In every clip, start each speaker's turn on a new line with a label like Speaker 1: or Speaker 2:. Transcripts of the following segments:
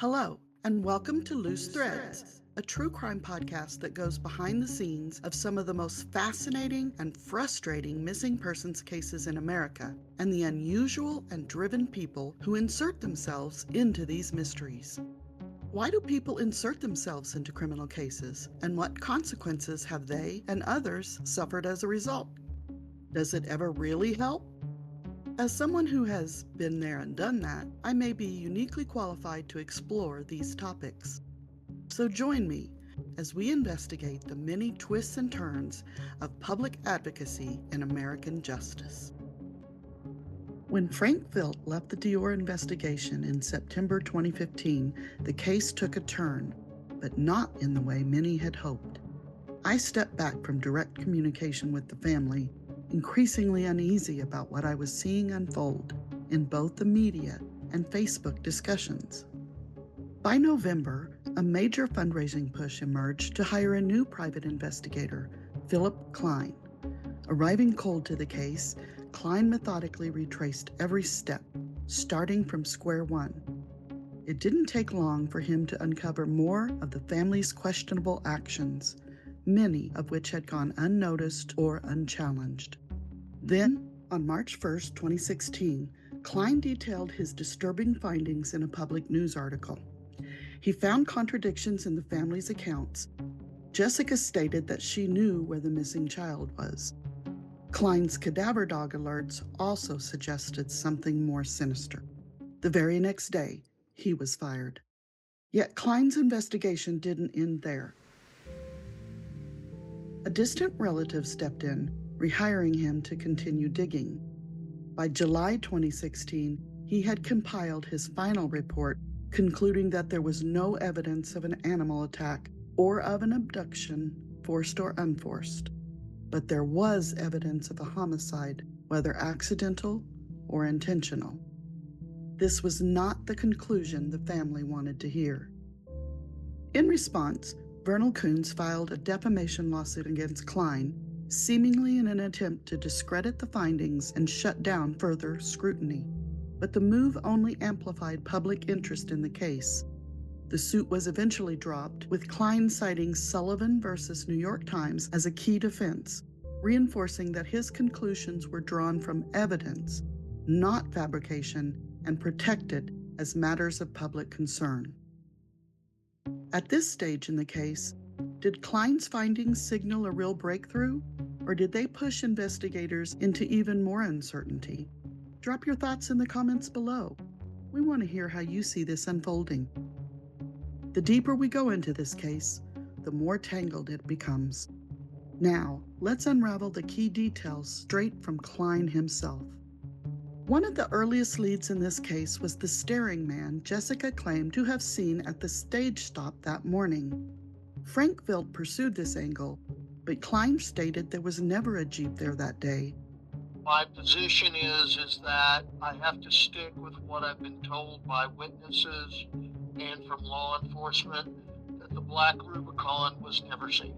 Speaker 1: Hello, and welcome to Loose Threads, a true crime podcast that goes behind the scenes of some of the most fascinating and frustrating missing persons cases in America, and the unusual and driven people who insert themselves into these mysteries. Why do people insert themselves into criminal cases, and what consequences have they and others suffered as a result? Does it ever really help? As someone who has been there and done that, I may be uniquely qualified to explore these topics. So join me as we investigate the many twists and turns of public advocacy in American justice. When Frank Phillip left the Deorr investigation in September 2015, the case took a turn, but not in the way many had hoped. I stepped back from direct communication with the family, increasingly uneasy about what I was seeing unfold in both the media and Facebook discussions. By November, a major fundraising push emerged to hire a new private investigator, Phillip Klein. Arriving cold to the case, Klein methodically retraced every step, starting from square one. It didn't take long for him to uncover more of the family's questionable actions, many of which had gone unnoticed or unchallenged. Then, on March 1st, 2016, Klein detailed his disturbing findings in a public news article. He found contradictions in the family's accounts. Jessica stated that she knew where the missing child was. Klein's cadaver dog alerts also suggested something more sinister. The very next day, he was fired. Yet Klein's investigation didn't end there. A distant relative stepped in, rehiring him to continue digging. By July 2016, he had compiled his final report, concluding that there was no evidence of an animal attack or of an abduction, forced or unforced. But there was evidence of a homicide, whether accidental or intentional. This was not the conclusion the family wanted to hear. In response, Vernal Coons filed a defamation lawsuit against Klein, seemingly in an attempt to discredit the findings and shut down further scrutiny. But the move only amplified public interest in the case. The suit was eventually dropped, with Klein citing Sullivan versus New York Times as a key defense, reinforcing that his conclusions were drawn from evidence, not fabrication, and protected as matters of public concern. At this stage in the case, did Klein's findings signal a real breakthrough, or did they push investigators into even more uncertainty? Drop your thoughts in the comments below. We want to hear how you see this unfolding. The deeper we go into this case, the more tangled it becomes. Now, let's unravel the key details straight from Klein himself. One of the earliest leads in this case was the staring man Jessica claimed to have seen at the stage stop that morning. Frank Phillip pursued this angle, but Klein stated there was never a Jeep there that day.
Speaker 2: My position is that I have to stick with what I've been told by witnesses and from law enforcement, that the black Rubicon was never seen.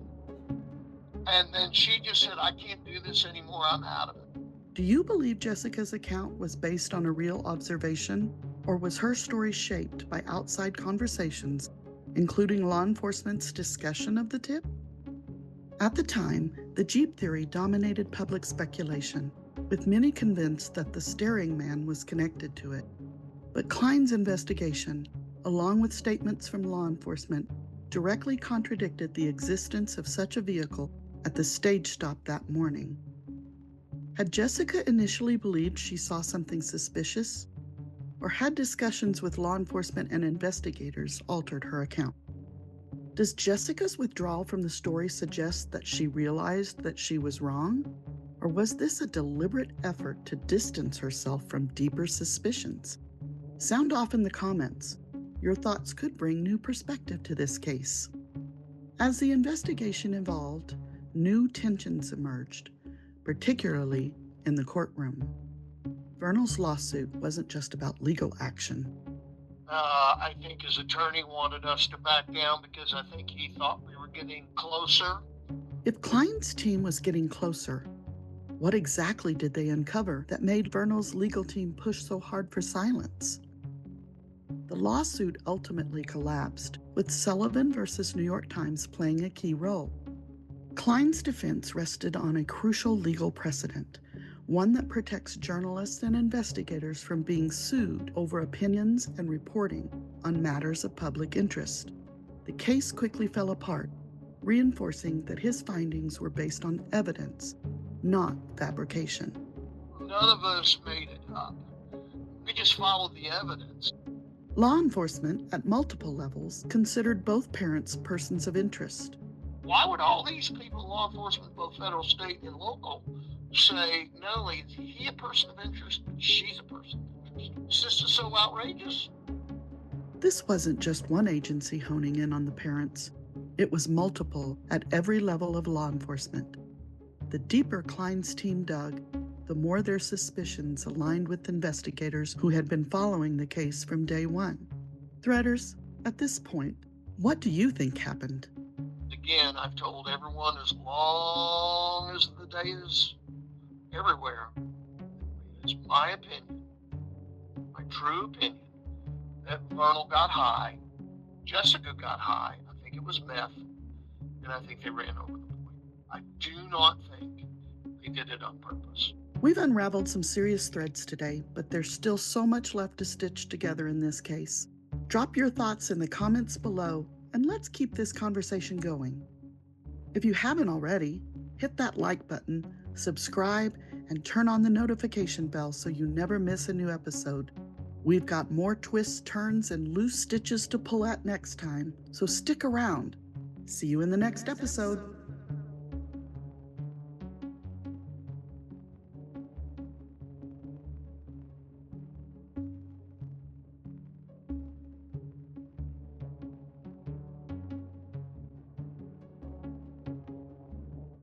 Speaker 2: And then she just said, I can't do this anymore, I'm out of it.
Speaker 1: Do you believe Jessica's account was based on a real observation, or was her story shaped by outside conversations, including law enforcement's discussion of the tip? At the time, the Jeep theory dominated public speculation, with many convinced that the staring man was connected to it. But Klein's investigation, along with statements from law enforcement, directly contradicted the existence of such a vehicle at the stage stop that morning. Had Jessica initially believed she saw something suspicious, or had discussions with law enforcement and investigators altered her account? Does Jessica's withdrawal from the story suggest that she realized that she was wrong, or was this a deliberate effort to distance herself from deeper suspicions? Sound off in the comments. Your thoughts could bring new perspective to this case. As the investigation evolved, new tensions emerged, particularly in the courtroom. Vernal's lawsuit wasn't just about legal action.
Speaker 2: I think his attorney wanted us to back down because I think he thought we were getting closer.
Speaker 1: If Klein's team was getting closer, what exactly did they uncover that made Vernal's legal team push so hard for silence? The lawsuit ultimately collapsed, with Sullivan versus New York Times playing a key role. Klein's defense rested on a crucial legal precedent, one that protects journalists and investigators from being sued over opinions and reporting on matters of public interest. The case quickly fell apart, reinforcing that his findings were based on evidence, not fabrication.
Speaker 2: None of us made it up. We just followed the evidence.
Speaker 1: Law enforcement, at multiple levels, considered both parents persons of interest.
Speaker 2: Why would all these people, law enforcement, both federal, state, and local, say not only is he a person of interest, but she's a person of interest? Is this just so outrageous?
Speaker 1: This wasn't just one agency honing in on the parents. It was multiple at every level of law enforcement. The deeper Klein's team dug, the more their suspicions aligned with investigators who had been following the case from day one. Threaders, at this point, what do you think happened?
Speaker 2: Again, I've told everyone as long as the day is everywhere, it's my opinion, my true opinion, that Vernal got high, Jessica got high, I think it was meth, and I think they ran over the boy. I do not think they did it on purpose.
Speaker 1: We've unraveled some serious threads today, but there's still so much left to stitch together in this case. Drop your thoughts in the comments below, and let's keep this conversation going. If you haven't already, hit that like button, subscribe, and turn on the notification bell so you never miss a new episode. We've got more twists, turns, and loose stitches to pull at next time, so stick around. See you in the next episode.